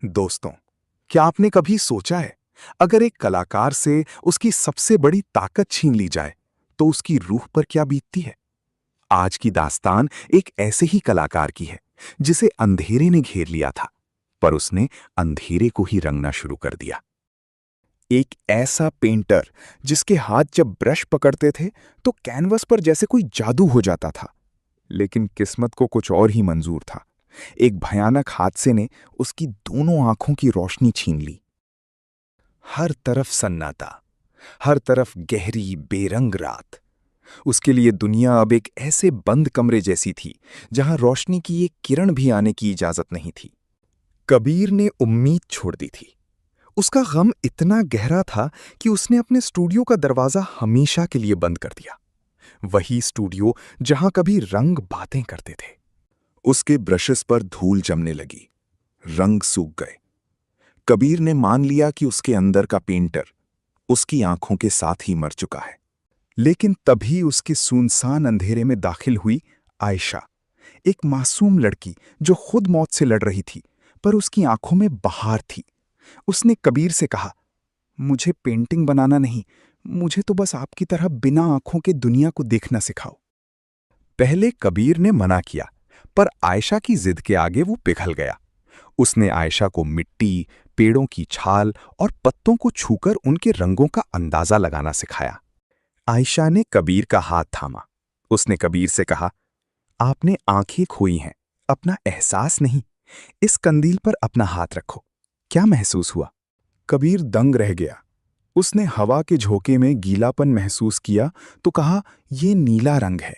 दोस्तों, क्या आपने कभी सोचा है, अगर एक कलाकार से उसकी सबसे बड़ी ताकत छीन ली जाए, तो उसकी रूह पर क्या बीतती है? आज की दास्तान एक ऐसे ही कलाकार की है, जिसे अंधेरे ने घेर लिया था, पर उसने अंधेरे को ही रंगना शुरू कर दिया। एक ऐसा पेंटर जिसके हाथ जब ब्रश पकड़ते थे, तो कैनवस पर जैसे कोई जादू हो जाता था। लेकिन किस्मत को कुछ और ही मंजूर था। एक भयानक हादसे ने उसकी दोनों आंखों की रोशनी छीन ली। हर तरफ सन्नाटा, हर तरफ गहरी बेरंग रात। उसके लिए दुनिया अब एक ऐसे बंद कमरे जैसी थी, जहां रोशनी की एक किरण भी आने की इजाजत नहीं थी। कबीर ने उम्मीद छोड़ दी थी। उसका गम इतना गहरा था कि उसने अपने स्टूडियो का दरवाजा हमेशा के लिए बंद कर दिया। वही स्टूडियो जहां कभी रंग बातें करते थे। उसके ब्रशेस पर धूल जमने लगी, रंग सूख गए। कबीर ने मान लिया कि उसके अंदर का पेंटर उसकी आंखों के साथ ही मर चुका है। लेकिन तभी उसके सुनसान अंधेरे में दाखिल हुई आयशा, एक मासूम लड़की जो खुद मौत से लड़ रही थी, पर उसकी आंखों में बहार थी। उसने कबीर से कहा, मुझे पेंटिंग बनाना नहीं, मुझे तो बस आपकी तरह बिना आंखों के दुनिया को देखना सिखाओ। पहले कबीर ने मना किया, पर आयशा की जिद के आगे वो पिघल गया। उसने आयशा को मिट्टी, पेड़ों की छाल और पत्तों को छूकर उनके रंगों का अंदाजा लगाना सिखाया। आयशा ने कबीर का हाथ थामा। उसने कबीर से कहा, आपने आंखें खोई हैं, अपना एहसास नहीं। इस कंदील पर अपना हाथ रखो, क्या महसूस हुआ? कबीर दंग रह गया। उसने हवा के झोंके में गीलापन महसूस किया तो कहा, यह नीला रंग है।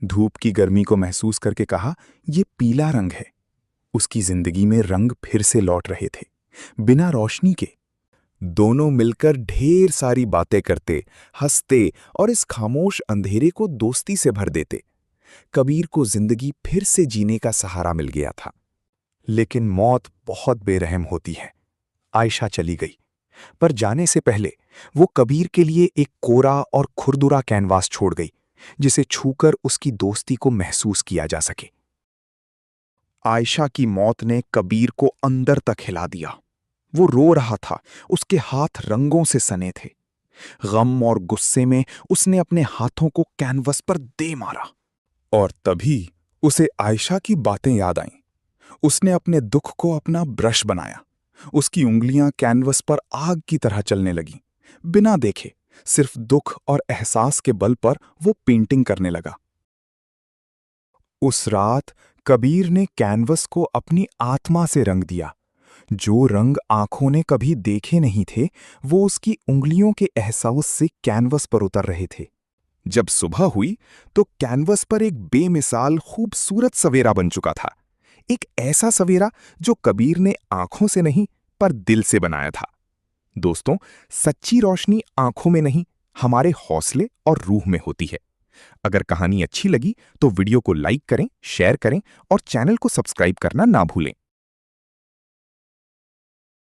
धूप की गर्मी को महसूस करके कहा, यह पीला रंग है। उसकी जिंदगी में रंग फिर से लौट रहे थे, बिना रोशनी के। दोनों मिलकर ढेर सारी बातें करते, हंसते और इस खामोश अंधेरे को दोस्ती से भर देते। कबीर को जिंदगी फिर से जीने का सहारा मिल गया था। लेकिन मौत बहुत बेरहम होती है। आयशा चली गई, पर जाने से पहले वो कबीर के लिए एक कोरा और खुरदुरा कैनवास छोड़ गई, जिसे छूकर उसकी दोस्ती को महसूस किया जा सके। आयशा की मौत ने कबीर को अंदर तक हिला दिया। वो रो रहा था, उसके हाथ रंगों से सने थे। गम और गुस्से में उसने अपने हाथों को कैनवस पर दे मारा। और तभी उसे आयशा की बातें याद आईं। उसने अपने दुख को अपना ब्रश बनाया। उसकी उंगलियां कैनवस पर आग की तरह चलने लगीं। बिना देखे, सिर्फ दुख और एहसास के बल पर वो पेंटिंग करने लगा। उस रात कबीर ने कैनवस को अपनी आत्मा से रंग दिया। जो रंग आंखों ने कभी देखे नहीं थे, वो उसकी उंगलियों के एहसास से कैनवस पर उतर रहे थे। जब सुबह हुई तो कैनवस पर एक बेमिसाल खूबसूरत सवेरा बन चुका था। एक ऐसा सवेरा जो कबीर ने आंखों से नहीं, पर दिल से बनाया था। दोस्तों, सच्ची रोशनी आंखों में नहीं, हमारे हौसले और रूह में होती है। अगर कहानी अच्छी लगी तो वीडियो को लाइक करें, शेयर करें और चैनल को सब्सक्राइब करना ना भूलें।